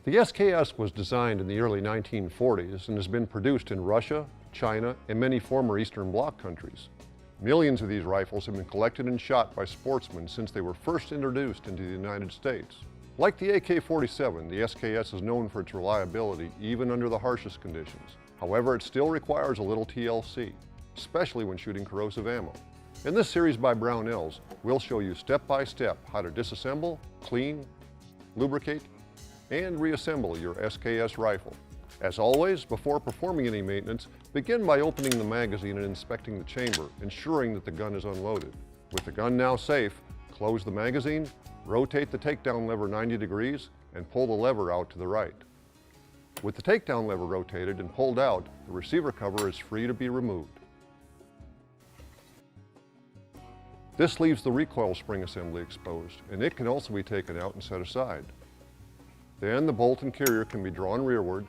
The SKS was designed in the early 1940s and has been produced in Russia, China, and many former Eastern Bloc countries. Millions of these rifles have been collected and shot by sportsmen since they were first introduced into the United States. Like the AK-47, the SKS is known for its reliability even under the harshest conditions. However, it still requires a little TLC, especially when shooting corrosive ammo. In this series by Brownells, we'll show you step by step how to disassemble, clean, lubricate, and reassemble your SKS rifle. As always, before performing any maintenance, begin by opening the magazine and inspecting the chamber, ensuring that the gun is unloaded. With the gun now safe, close the magazine, rotate the takedown lever 90 degrees, and pull the lever out to the right. With the takedown lever rotated and pulled out, the receiver cover is free to be removed. This leaves the recoil spring assembly exposed, and it can also be taken out and set aside. Then the bolt and carrier can be drawn rearward,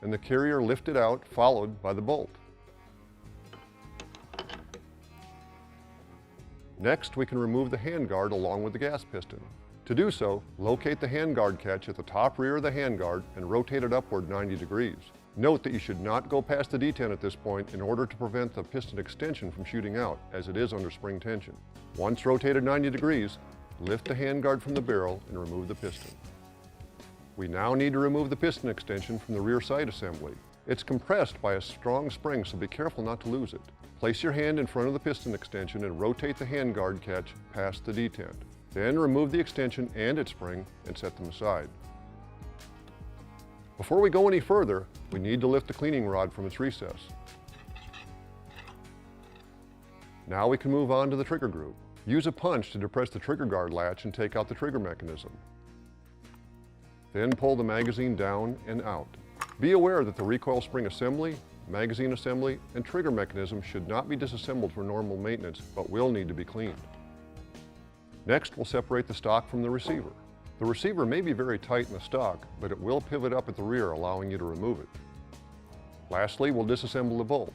and the carrier lifted out, followed by the bolt. Next, we can remove the handguard along with the gas piston. To do so, locate the handguard catch at the top rear of the handguard and rotate it upward 90 degrees. Note that you should not go past the detent at this point in order to prevent the piston extension from shooting out, as it is under spring tension. Once rotated 90 degrees, lift the handguard from the barrel and remove the piston. We now need to remove the piston extension from the rear sight assembly. It's compressed by a strong spring, so be careful not to lose it. Place your hand in front of the piston extension and rotate the handguard catch past the detent. Then remove the extension and its spring and set them aside. Before we go any further, we need to lift the cleaning rod from its recess. Now we can move on to the trigger group. Use a punch to depress the trigger guard latch and take out the trigger mechanism. Then pull the magazine down and out. Be aware that the recoil spring assembly, magazine assembly, and trigger mechanism should not be disassembled for normal maintenance, but will need to be cleaned. Next, we'll separate the stock from the receiver. The receiver may be very tight in the stock, but it will pivot up at the rear, allowing you to remove it. Lastly, we'll disassemble the bolt.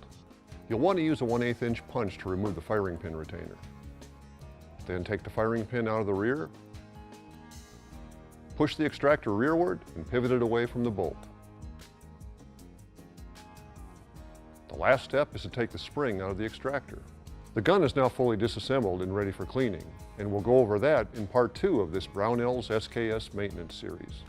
You'll want to use a 1/8 inch punch to remove the firing pin retainer. Then take the firing pin out of the rear, push the extractor rearward, and pivot it away from the bolt. The last step is to take the spring out of the extractor. The gun is now fully disassembled and ready for cleaning, and we'll go over that in part 2 of this Brownells SKS maintenance series.